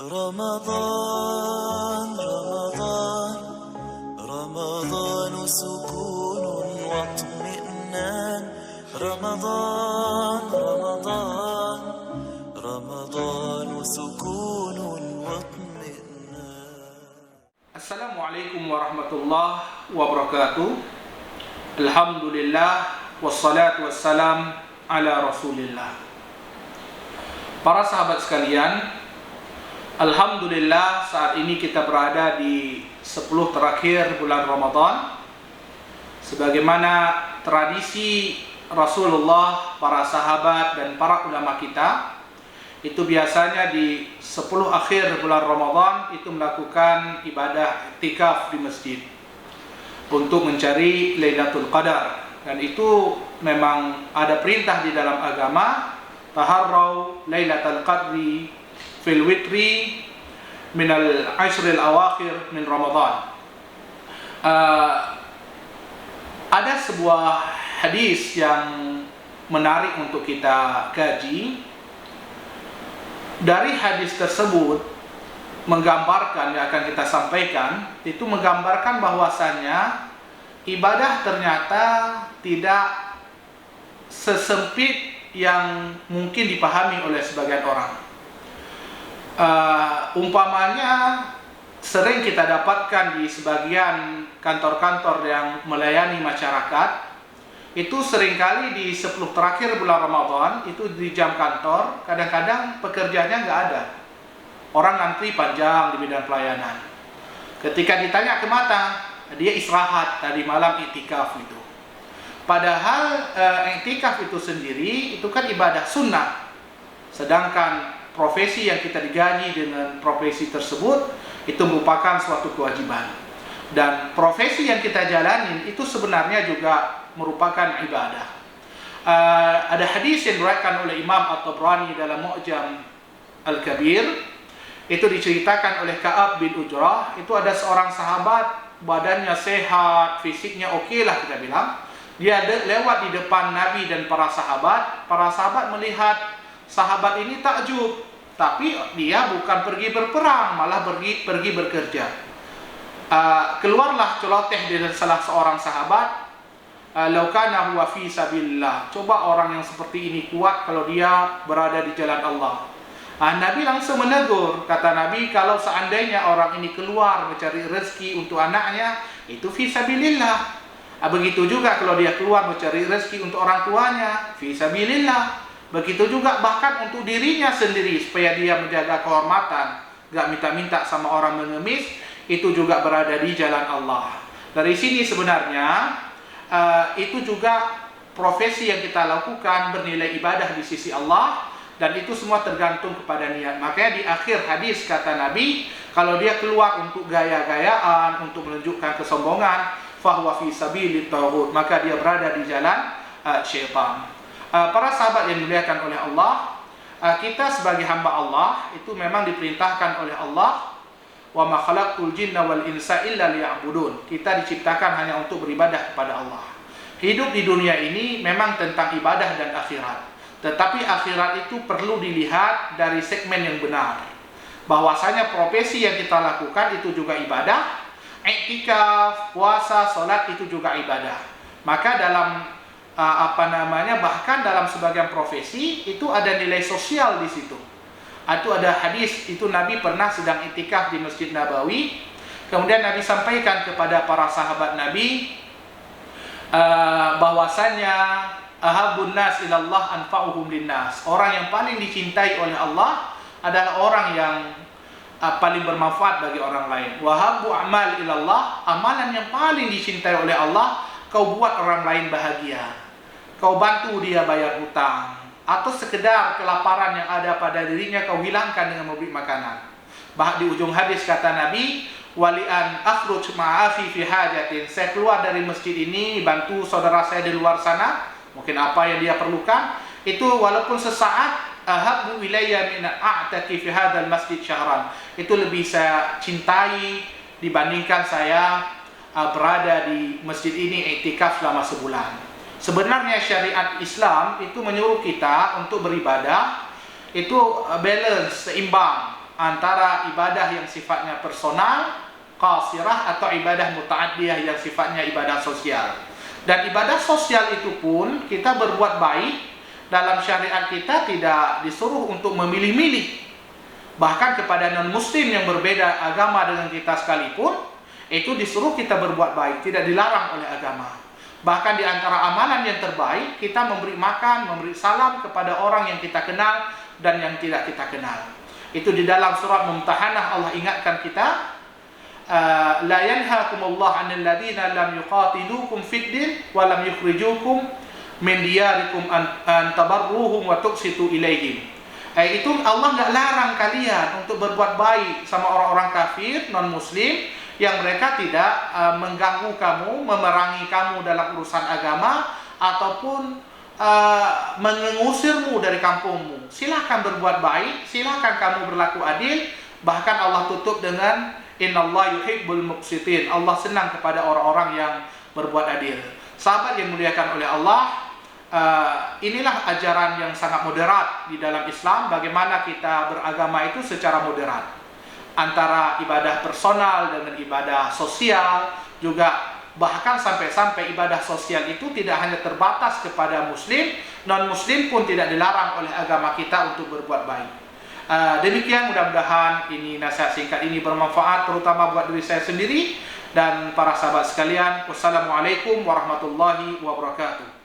رمضان رمضان رمضان سكون واطمئنان رمضان رمضان رمضان سكون واطمئنان. Assalamualaikum warahmatullahi wabarakatuh. Alhamdulillah wassalatu wassalam ala Rasulillah. Para sahabat sekalian, alhamdulillah saat ini kita berada di 10 terakhir bulan Ramadan. Sebagaimana tradisi Rasulullah, para sahabat dan para ulama kita, itu biasanya di 10 akhir bulan Ramadan itu melakukan ibadah i'tikaf di masjid untuk mencari Lailatul Qadar. Dan itu memang ada perintah di dalam agama, taharrau Lailatul Qadri fil witri minal ashril awakhir min Ramadan. Ada sebuah hadis yang menarik untuk kita kaji. Dari hadis tersebut menggambarkan, yang akan kita sampaikan, itu menggambarkan bahwasannya ibadah ternyata tidak sesempit yang mungkin dipahami oleh sebagian orang. Umpamanya sering kita dapatkan di sebagian kantor-kantor yang melayani masyarakat, itu seringkali di 10 terakhir bulan Ramadan, itu di jam kantor, kadang-kadang pekerjaannya nggak ada. Orang ngantri panjang di bidang pelayanan. Ketika ditanya kemana, dia istirahat tadi malam i'tikaf itu. Padahal i'tikaf itu sendiri, itu kan ibadah sunnah. Sedangkan profesi yang kita digaji dengan profesi tersebut, itu merupakan suatu kewajiban. Dan profesi yang kita jalanin, itu sebenarnya juga merupakan ibadah. Ada hadis yang diriwayatkan oleh Imam At-Tabrani dalam Mu'jam Al-Kabir. Itu diceritakan oleh Ka'ab bin Ujrah. Itu ada seorang sahabat, badannya sehat, fisiknya oke lah kita bilang. Dia lewat di depan Nabi dan para sahabat. Para sahabat melihat sahabat ini takjub, tapi dia bukan pergi berperang, malah pergi bekerja. Keluarlah celoteh dari salah seorang sahabat, "Lau kana huwa fi sabilillah." Coba orang yang seperti ini kuat kalau dia berada di jalan Allah. Nabi langsung menegur, kata Nabi, kalau seandainya orang ini keluar mencari rezeki untuk anaknya, itu fi sabilillah. Begitu juga kalau dia keluar mencari rezeki untuk orang tuanya, fi sabilillah. Begitu juga bahkan untuk dirinya sendiri, supaya dia menjaga kehormatan, gak minta-minta sama orang mengemis, itu juga berada di jalan Allah. Dari sini sebenarnya itu juga profesi yang kita lakukan bernilai ibadah di sisi Allah, dan itu semua tergantung kepada niat. Makanya di akhir hadis kata Nabi, kalau dia keluar untuk gaya-gayaan, untuk menunjukkan kesombongan, fahuwa fi sabilit taghut, maka dia berada di jalan syaitan. Para sahabat yang dimuliakan oleh Allah, kita sebagai hamba Allah itu memang diperintahkan oleh Allah, wa ma khalaqtul jinna wal insa illa liya'budun. Kita diciptakan hanya untuk beribadah kepada Allah. Hidup di dunia ini memang tentang ibadah dan akhirat. Tetapi akhirat itu perlu dilihat dari segmen yang benar. Bahwasanya profesi yang kita lakukan itu juga ibadah. I'tikaf, puasa, salat itu juga ibadah. Maka dalam bahkan dalam sebagian profesi itu ada nilai sosial di situ. Itu ada hadis, itu Nabi pernah sedang i'tikaf di Masjid Nabawi. Kemudian Nabi sampaikan kepada para sahabat Nabi bahwasannya ahabun nas ilallah anfa'uhum linnas. Orang yang paling dicintai oleh Allah adalah orang yang paling bermanfaat bagi orang lain. Wahabu amal ilallah, amalan yang paling dicintai oleh Allah, kau buat orang lain bahagia. Kau bantu dia bayar hutang, atau sekedar kelaparan yang ada pada dirinya kau hilangkan dengan memberi makanan. Bahkan di ujung hadis kata Nabi, walian akhruj ma'afi fi hajatin. Saya keluar dari masjid ini bantu saudara saya di luar sana, mungkin apa yang dia perlukan, itu walaupun sesaat, ahabbu ilayya min a'taki fi hadzal masjid syahran. Itu lebih saya cintai dibandingkan saya berada di masjid ini i'tikaf selama sebulan. Sebenarnya syariat Islam itu menyuruh kita untuk beribadah itu balance, seimbang, antara ibadah yang sifatnya personal, qasirah, atau ibadah muta'addiyah yang sifatnya ibadah sosial. Dan ibadah sosial itu pun kita berbuat baik dalam syariat kita tidak disuruh untuk memilih-milih. Bahkan kepada non-muslim yang berbeda agama dengan kita sekalipun, itu disuruh kita berbuat baik, tidak dilarang oleh agama. Bahkan di antara amalan yang terbaik, kita memberi makan, memberi salam kepada orang yang kita kenal dan yang tidak kita kenal. Itu di dalam surat Mumtahanah Allah ingatkan kita, la yanhaakumullahu 'anil ladzina lam yuqatilukum fid din wa lam yukhrijukum min diyarikum an tabarruhum wa tuqsitu ilaihim. Itu Allah nggak larang kalian untuk berbuat baik sama orang-orang kafir, non-muslim, yang mereka tidak mengganggu kamu, memerangi kamu dalam urusan agama, ataupun mengusirmu dari kampungmu. Silakan berbuat baik, silakan kamu berlaku adil. Bahkan Allah tutup dengan innallaha yuhibbul muqsitin. Allah senang kepada orang-orang yang berbuat adil. Sahabat yang dimuliakan oleh Allah, inilah ajaran yang sangat moderat di dalam Islam. Bagaimana kita beragama itu secara moderat, antara ibadah personal dengan ibadah sosial, juga bahkan sampai-sampai ibadah sosial itu tidak hanya terbatas kepada muslim, non-muslim pun tidak dilarang oleh agama kita untuk berbuat baik. Demikian, mudah-mudahan ini nasihat singkat ini bermanfaat, terutama buat diri saya sendiri dan para sahabat sekalian. Wassalamualaikum warahmatullahi wabarakatuh.